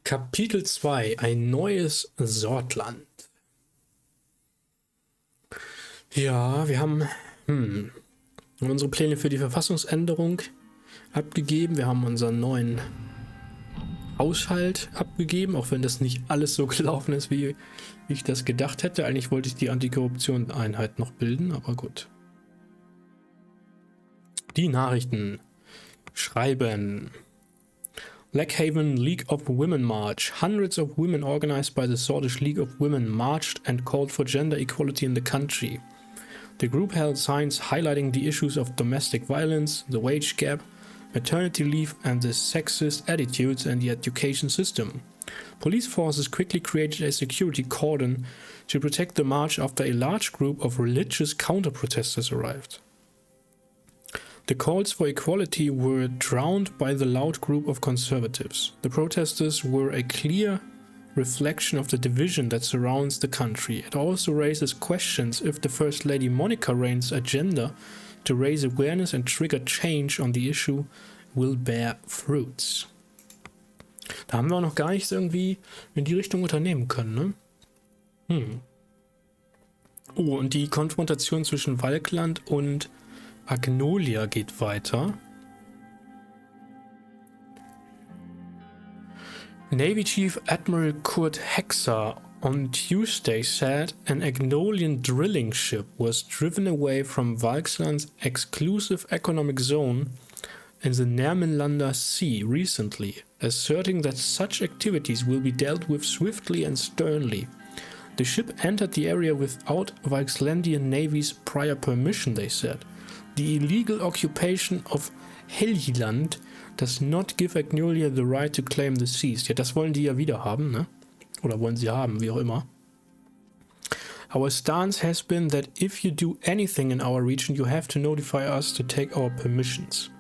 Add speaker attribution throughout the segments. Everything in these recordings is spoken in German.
Speaker 1: Kapitel 2, ein neues Sordland. Ja, wir haben unsere Pläne für die Verfassungsänderung abgegeben. Wir haben unseren neuen Haushalt abgegeben, auch wenn das nicht alles so gelaufen ist, wie ich das gedacht hätte. Eigentlich wollte ich die Antikorruption-Einheit noch bilden, aber gut. Die Nachrichten schreiben: Lackhaven League of Women March. Hundreds of women organized by the Swedish League of Women marched and called for gender equality in the country. The group held signs highlighting the issues of domestic violence, the wage gap, maternity leave, and the sexist attitudes in the education system. Police forces quickly created a security cordon to protect the march after a large group of religious counter-protesters arrived. The calls for equality were drowned by the loud group of conservatives. The protesters were a clear reflection of the division that surrounds the country. It also raises questions if the First Lady Monica Rayne's agenda to raise awareness and trigger change on the issue will bear fruits. Da haben wir auch noch gar nichts irgendwie in die Richtung unternehmen können, ne? Oh, und die Konfrontation zwischen Walkland und Agnolia geht weiter. Navy Chief Admiral Kurt Hexer on Tuesday said an Agnolian drilling ship was driven away from Walkland's exclusive economic zone in the Nermenlander Sea recently, asserting that such activities will be dealt with swiftly and sternly. The ship entered the area without Valkslandian Navy's prior permission, they said. The illegal occupation of Helgeland does not give Agnolia the right to claim the seas. Ja, das wollen die ja wieder haben, ne? Oder wollen sie haben, wie auch immer. Our stance has been that if you do anything in our region, you have to notify us to take our permissions.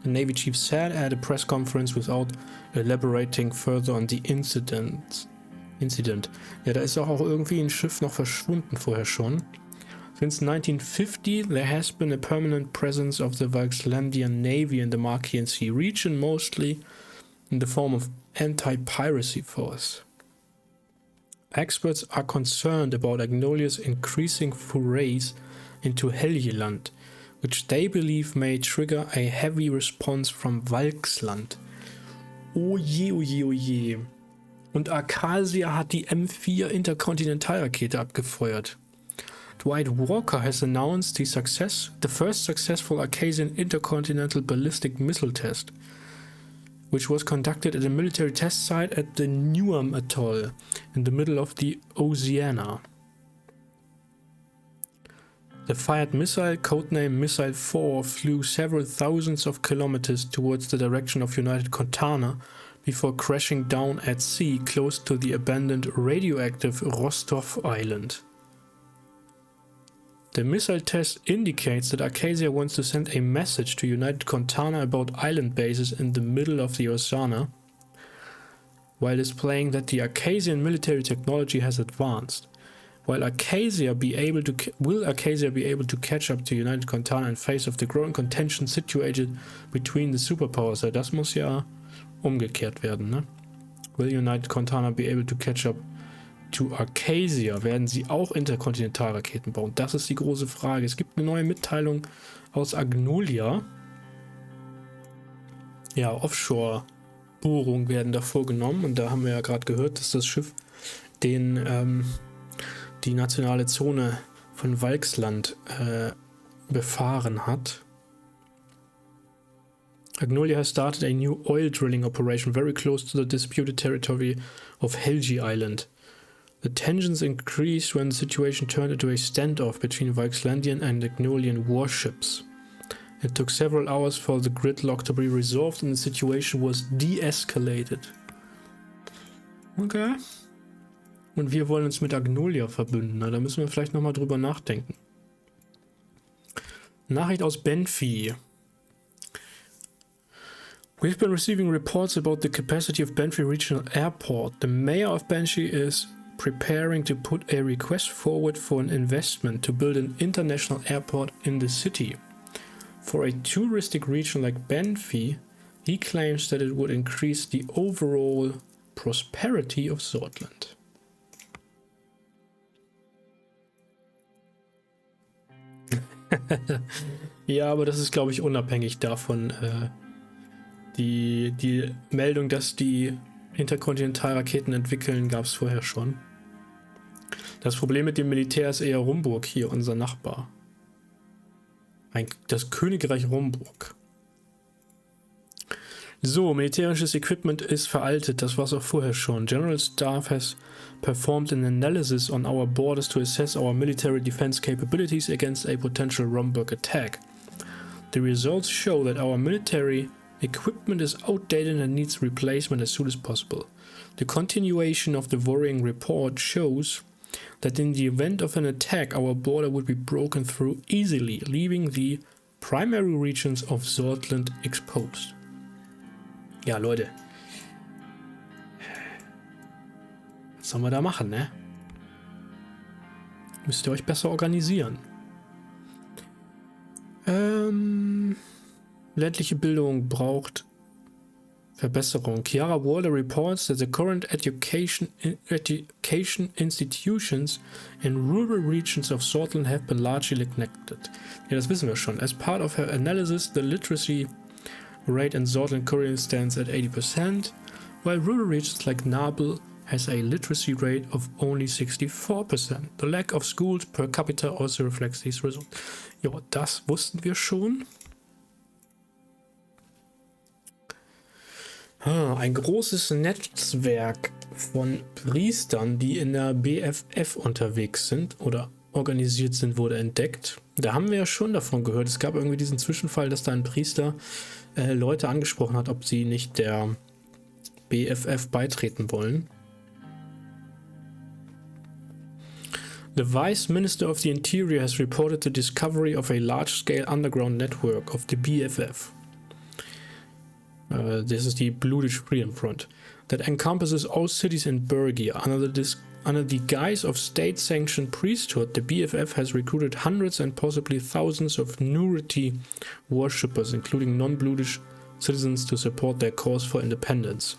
Speaker 1: The Navy chief said at a press conference without elaborating further on the incident. Ja, da ist auch irgendwie ein Schiff noch verschwunden vorher schon. Since 1950, there has been a permanent presence of the Valkslandian Navy in the Marquian Sea region, mostly in the form of anti-piracy force. Experts are concerned about Agnolia's increasing forays into Helgeland, which they believe may trigger a heavy response from Valksland. Oh je, oh je, oh je. Und Arcasia hat die M4 Interkontinentalrakete abgefeuert. Dwight Walker has announced the first successful Arcasian intercontinental ballistic missile test, which was conducted at a military test site at the Neuem Atoll in the middle of the Oceania. The fired missile, codenamed Missile 4, flew several thousands of kilometers towards the direction of United Contana before crashing down at sea close to the abandoned radioactive Rostov Island. The missile test indicates that Arcasia wants to send a message to United Contana about island bases in the middle of the Oceania, while displaying that the Arcasian military technology has advanced. Will Arcasia be able to catch up to United Contana in face of the growing contention situated between the superpowers? Ja, das muss ja umgekehrt werden, ne? Will United Contana be able to catch up to Arcasia? Werden sie auch Interkontinentalraketen bauen? Das ist die große Frage. Es gibt eine neue Mitteilung aus Agnolia. Ja, Offshore-Bohrungen werden da vorgenommen. Und da haben wir ja gerade gehört, dass das Schiff die nationale Zone von Valksland befahren hat. Agnolia has started a new oil drilling operation very close to the disputed territory of Helge Island. The tensions increased when the situation turned into a standoff between Valkslandian and Agnolian warships. It took several hours for the gridlock to be resolved and the situation was de-escalated. Okay. Und wir wollen uns mit Agnolia verbünden. Na, da müssen wir vielleicht nochmal drüber nachdenken. Nachricht aus Benfi. We've been receiving reports about the capacity of Benfi Regional Airport. The mayor of Benfi is preparing to put a request forward for an investment to build an international airport in the city. For a touristic region like Benfi, he claims that it would increase the overall prosperity of Sordland. Ja, aber das ist, glaube ich, unabhängig davon. Die Meldung, dass die Interkontinentalraketen entwickeln, gab es vorher schon. Das Problem mit dem Militär ist eher Rumburg hier, unser Nachbar. Das Königreich Rumburg. So, militärisches Equipment ist veraltet, das war es auch vorher schon. General Staff has performed an analysis on our borders to assess our military defense capabilities against a potential Rumburg attack. The results show that our military equipment is outdated and needs replacement as soon as possible. The continuation of the worrying report shows that in the event of an attack, our border would be broken through easily, leaving the primary regions of Sordland exposed. Ja, Leute. Was sollen wir da machen, ne? Müsst ihr euch besser organisieren. Ländliche Bildung braucht Verbesserung. Chiara Walder reports that the current education institutions in rural regions of Sordland have been largely neglected. Ja, das wissen wir schon. As part of her analysis, the literacy rate in Sordland currently stands at 80%, while rural regions like Nabel has a literacy rate of only 64%. The lack of schools per capita also reflects these results. Ja, das wussten wir schon. Ein großes Netzwerk von Priestern, die in der BFF unterwegs sind oder organisiert sind, wurde entdeckt. Da haben wir ja schon davon gehört. Es gab irgendwie diesen Zwischenfall, dass da ein Priester Leute angesprochen hat, ob sie nicht der BFF beitreten wollen. The Vice Minister of the Interior has reported the discovery of a large-scale underground network of the BFF. This is the Bludish Freedom Front that encompasses all cities in Bergia. Under the guise of state-sanctioned priesthood, the BFF has recruited hundreds and possibly thousands of nudity worshippers, including non-Bludish citizens, to support their cause for independence.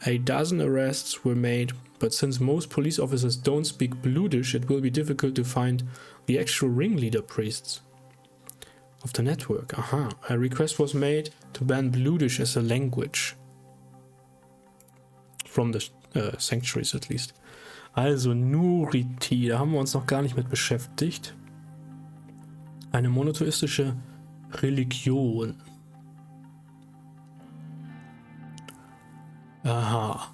Speaker 1: A dozen arrests were made, but since most police officers don't speak Bludish, it will be difficult to find the actual ringleader priests of the network. Aha. A request was made to ban Bludish as a language. From the sanctuaries at least. Also Nuriti, da haben wir uns noch gar nicht mit beschäftigt. Eine monotheistische Religion. Aha.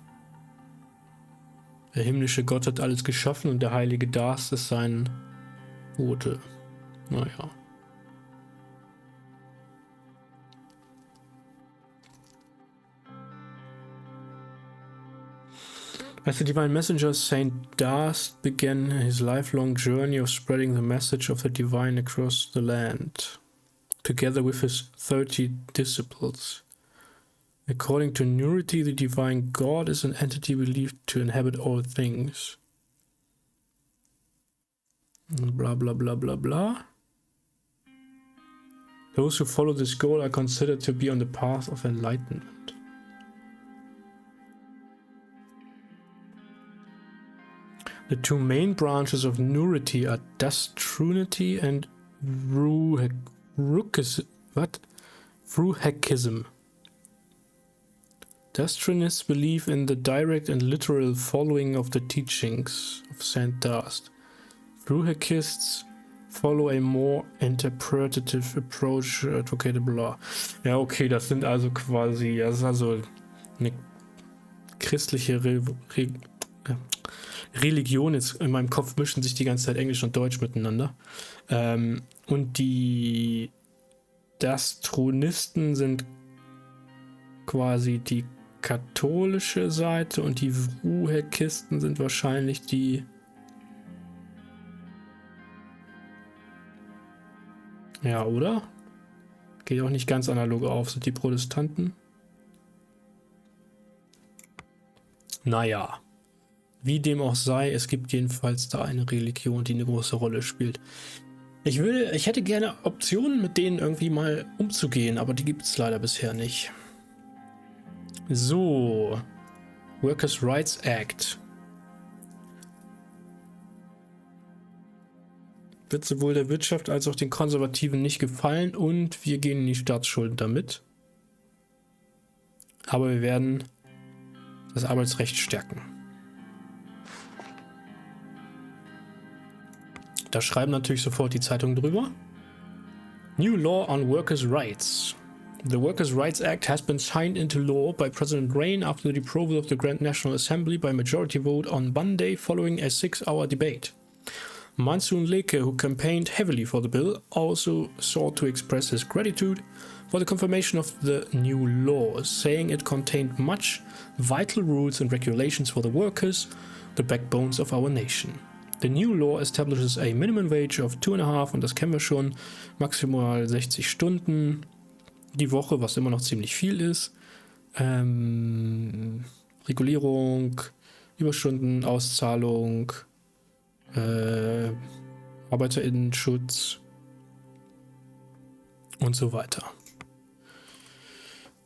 Speaker 1: Der himmlische Gott hat alles geschaffen und der heilige Das ist sein Bote. Naja. As the divine messenger, Saint Dast began his lifelong journey of spreading the message of the divine across the land, together with his 30 disciples. According to Nuriti, the divine God is an entity believed to inhabit all things. Blah blah blah blah blah. Those who follow this goal are considered to be on the path of enlightenment. The two main branches of Nuriti are Dastrunity and Fruhekism. Dastrunists believe in the direct and literal following of the teachings of Saint Dast. Fruhekists follow a more interpretative approach advocated blah. Ja, okay, das sind also quasi, das ist also eine christliche Religion. Jetzt in meinem Kopf mischen sich die ganze Zeit Englisch und Deutsch miteinander. Und die Dastronisten sind quasi die katholische Seite und die Fruhekisten sind wahrscheinlich die... Ja, oder? Geht auch nicht ganz analog auf, sind die Protestanten? Naja. Wie dem auch sei, es gibt jedenfalls da eine Religion, die eine große Rolle spielt. Ich hätte gerne Optionen, mit denen irgendwie mal umzugehen, aber die gibt es leider bisher nicht. So. Workers' Rights Act. Wird sowohl der Wirtschaft als auch den Konservativen nicht gefallen und wir gehen in die Staatsschulden damit. Aber wir werden das Arbeitsrecht stärken. Da schreiben natürlich sofort die Zeitungen drüber. New Law on Workers' Rights. The Workers' Rights Act has been signed into law by President Rayne after the approval of the Grand National Assembly by majority vote on Monday following a 6-hour debate. Mansoon Leke, who campaigned heavily for the bill, also sought to express his gratitude for the confirmation of the new law, saying it contained much vital rules and regulations for the workers, the backbones of our nation. The new law establishes a minimum wage of 2,5, und das kennen wir schon, maximal 60 Stunden die Woche, was immer noch ziemlich viel ist. Regulierung, Überstunden, Auszahlung, ArbeiterInnenschutz und so weiter.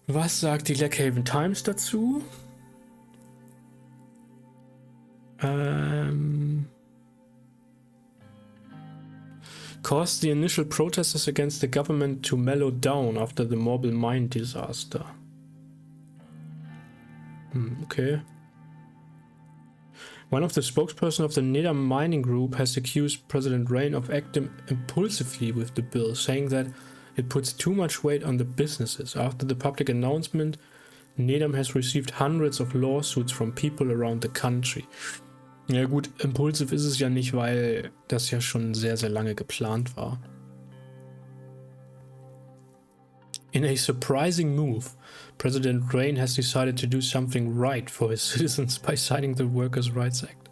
Speaker 1: Was sagt die Lakehaven Times dazu? Caused the initial protesters against the government to mellow down after the mobile mine disaster. Okay. One of the spokespersons of the Nedam mining group has accused President Rayne of acting impulsively with the bill, saying that it puts too much weight on the businesses. After the public announcement, Nedam has received hundreds of lawsuits from people around the country. Ja gut, impulsiv ist es ja nicht, weil das ja schon sehr, sehr lange geplant war. In a surprising move, President Rayne has decided to do something right for his citizens by signing the Workers' Rights Act.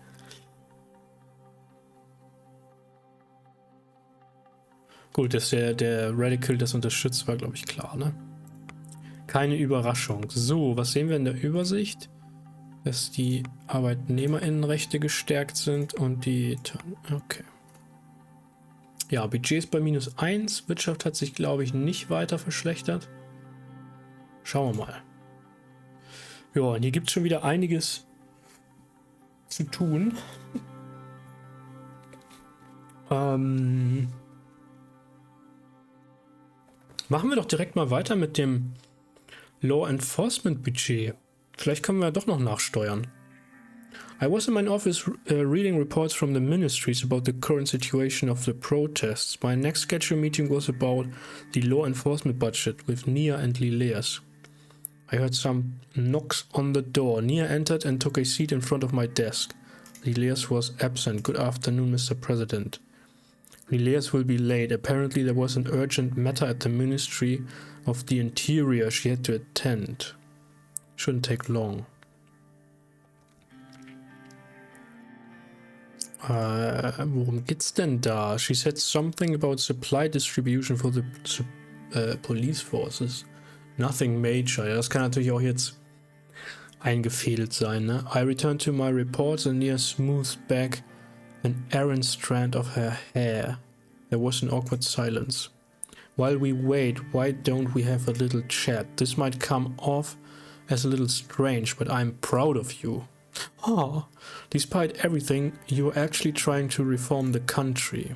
Speaker 1: Gut, dass der Radical das unterstützt, war, glaube ich, klar, ne? Keine Überraschung. So, was sehen wir in der Übersicht? Dass die ArbeitnehmerInnenrechte gestärkt sind und die... Okay. Ja, Budget ist bei -1. Wirtschaft hat sich, glaube ich, nicht weiter verschlechtert. Schauen wir mal. Ja, und hier gibt es schon wieder einiges zu tun. Machen wir doch direkt mal weiter mit dem Law Enforcement Budget. Vielleicht können wir doch noch nachsteuern. I was in my office reading reports from the ministries about the current situation of the protests. My next scheduled meeting was about the law enforcement budget with Nia and Lileas. I heard some knocks on the door. Nia entered and took a seat in front of my desk. Lileas was absent. Good afternoon, Mr. President. Lileas will be late. Apparently there was an urgent matter at the Ministry of the Interior she had to attend. Shouldn't take long. Worum geht's denn da? She said something about supply distribution for the police forces. Nothing major. Ja, das kann natürlich auch jetzt eingefädelt sein, ne? I returned to my reports and Nia smoothed back an errant strand of her hair. There was an awkward silence. While we wait, why don't we have a little chat? This might come off as a little strange, but I'm proud of you. Oh, despite everything, you're actually trying to reform the country.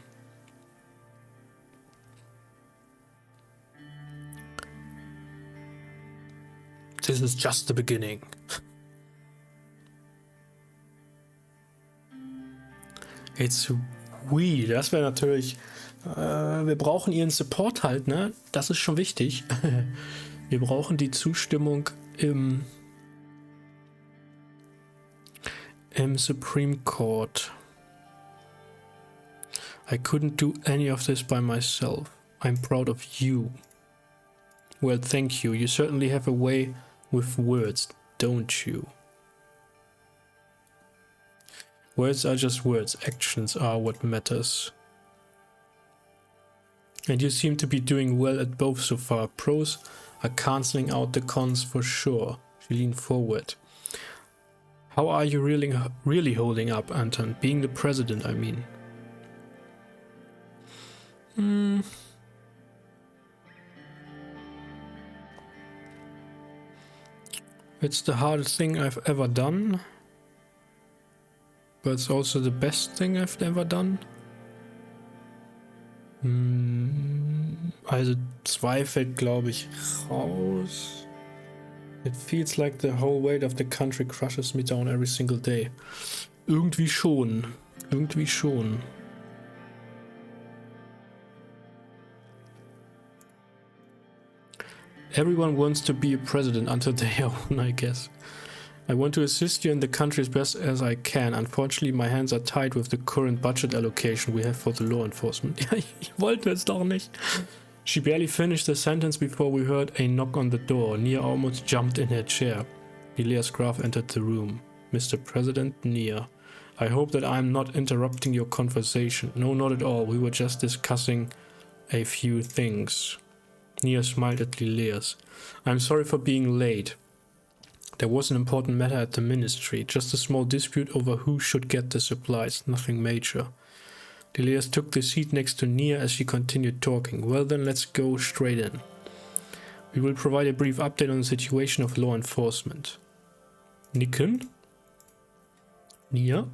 Speaker 1: This is just the beginning. It's we. Das wäre natürlich... wir brauchen ihren Support halt, ne? Das ist schon wichtig. Wir brauchen die Zustimmung im Supreme Court. I couldn't do any of this by myself. I'm proud of you. Well, thank you. You certainly have a way with words, don't you? Words are just words. Actions are what matters. And you seem to be doing well at both so far. Pros are cancelling out the cons for sure. She leaned forward. How are you really holding up, Anton? Being the president, I mean. It's the hardest thing I've ever done. But it's also the best thing I've ever done. Also 2 fällt, glaube ich, raus. It feels like the whole weight of the country crushes me down every single day. Irgendwie schon. Irgendwie schon. Everyone wants to be a president until they own, I guess. I want to assist you in the country as best as I can. Unfortunately, my hands are tied with the current budget allocation we have for the law enforcement. Ja, ich wollte es doch nicht. She barely finished the sentence before we heard a knock on the door. Nia almost jumped in her chair. Elias Graf entered the room. Mr. President, Nia. I hope that I'm not interrupting your conversation. No, not at all. We were just discussing a few things. Nia smiled at Elias. I'm sorry for being late. There was an important matter at the ministry, just a small dispute over who should get the supplies, nothing major. Elias took the seat next to Nia as she continued talking. Well then, let's go straight in. We will provide a brief update on the situation of law enforcement. Nicken? Nia?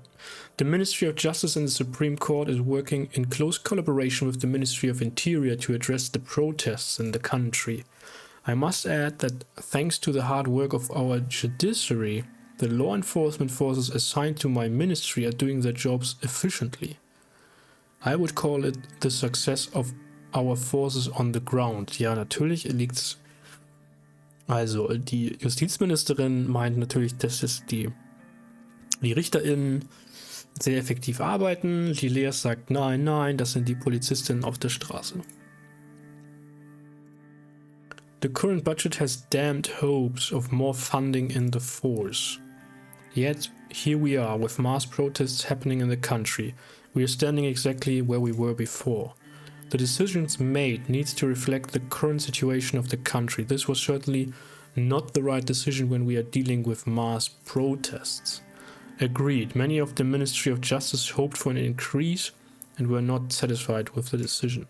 Speaker 1: The Ministry of Justice and the Supreme Court is working in close collaboration with the Ministry of Interior to address the protests in the country. I must add that thanks to the hard work of our judiciary, the law enforcement forces assigned to my ministry are doing their jobs efficiently. I would call it the success of our forces on the ground. Ja, natürlich liegt's. Also, die Justizministerin meint natürlich, dass es die RichterInnen sehr effektiv arbeiten. Elias sagt, nein, nein, das sind die Polizistinnen auf der Straße. The current budget has damned hopes of more funding in the force. Yet, here we are with mass protests happening in the country. We are standing exactly where we were before. The decisions made needs to reflect the current situation of the country. This was certainly not the right decision when we are dealing with mass protests. Agreed, many of the Ministry of Justice hoped for an increase and were not satisfied with the decision.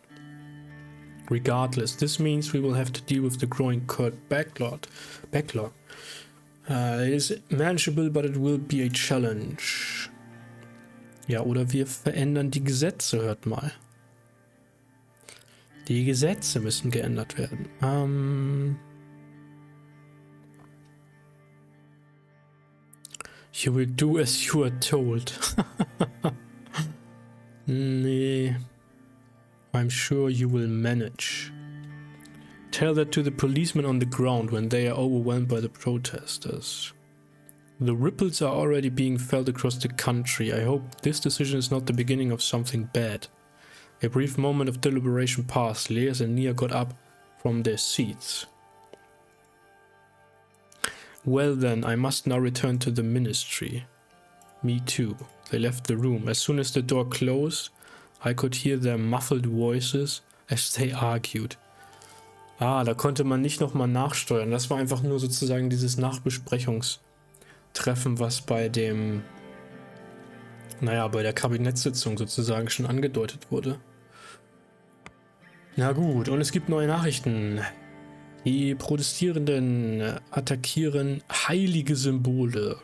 Speaker 1: Regardless, this means we will have to deal with the growing court backlog. It is manageable, but it will be a challenge. Ja, oder wir verändern die Gesetze, hört mal. Die Gesetze müssen geändert werden. You will do as you are told. Nee. I'm sure you will manage. Tell that to the policemen on the ground when they are overwhelmed by the protesters. The ripples are already being felt across the country. I hope this decision is not the beginning of something bad. A brief moment of deliberation passed. Elias and Nia got up from their seats. Well then, I must now return to the ministry. Me too. They left the room. As soon as the door closed, I could hear their muffled voices as they argued. Ah, da konnte man nicht nochmal nachsteuern. Das war einfach nur sozusagen dieses Nachbesprechungstreffen, was bei dem, bei der Kabinettssitzung sozusagen schon angedeutet wurde. Na gut, und es gibt neue Nachrichten. Die Protestierenden attackieren heilige Symbole.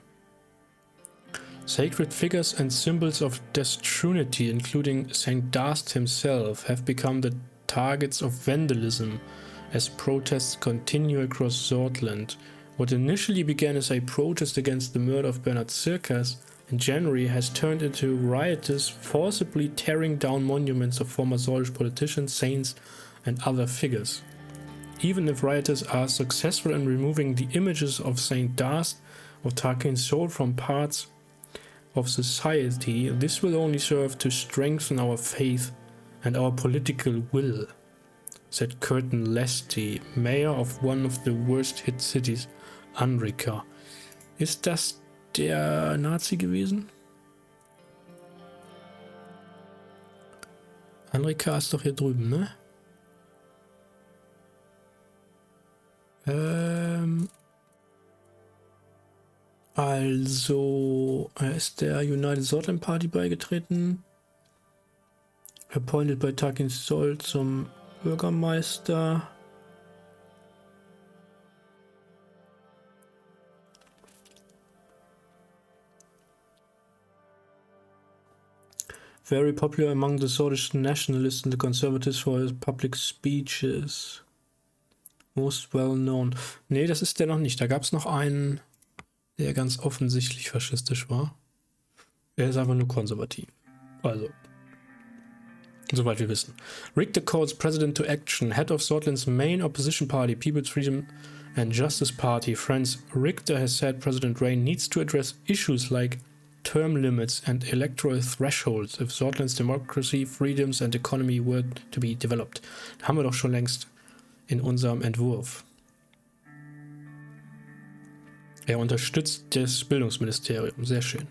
Speaker 1: Sacred figures and symbols of Death Trinity, including Saint Darst himself, have become the targets of vandalism as protests continue across Sordland. What initially began as a protest against the murder of Bernard Circus in January has turned into rioters forcibly tearing down monuments of former Sordish politicians, saints, and other figures. Even if rioters are successful in removing the images of Saint Darst or Tarquin's soul from parts of society, this will only serve to strengthen our faith and our political will, said Curtin Lesty, mayor of one of the worst hit cities, Anrika. Ist das der Nazi gewesen? Anrika ist doch hier drüben, ne? Also, er ist der United Sordland Party beigetreten. Appointed by Tarkin Sol zum Bürgermeister. Very popular among the Swedish nationalists and the conservatives for his public speeches. Most well known. Nee, das ist der noch nicht. Da gab es noch einen, der ganz offensichtlich faschistisch war. Er ist einfach nur konservativ. Also, soweit wir wissen. Richter calls President to action. Head of Sordland's main opposition party, People's Freedom and Justice Party, Franz Richter, has said President Rayne needs to address issues like term limits and electoral thresholds if Sordland's democracy, freedoms and economy were to be developed. Haben wir doch schon längst in unserem Entwurf. Er unterstützt das Bildungsministerium. Sehr schön.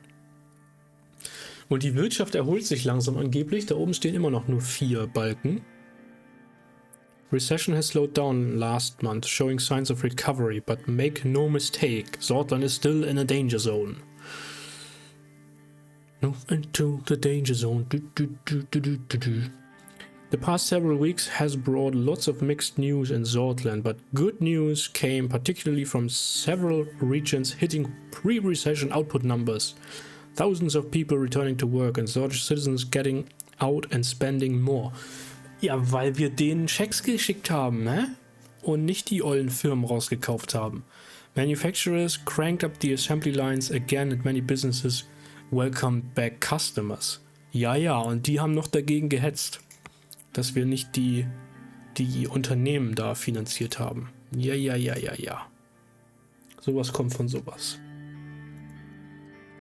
Speaker 1: Und die Wirtschaft erholt sich langsam angeblich. Da oben stehen immer noch nur 4 Balken. Recession has slowed down last month, showing signs of recovery, but make no mistake, Sordland is still in a danger zone. Move into the danger zone. The past several weeks has brought lots of mixed news in Sordland, but good news came particularly from several regions hitting pre-recession output numbers. Thousands of people returning to work and Swedish citizens getting out and spending more. Ja, weil wir denen Schecks geschickt haben, ne? Und nicht die ollen Firmen rausgekauft haben. Manufacturers cranked up the assembly lines again and many businesses welcomed back customers. Ja, und die haben noch dagegen gehetzt, dass wir nicht die Unternehmen da finanziert haben. Ja. Sowas kommt von sowas.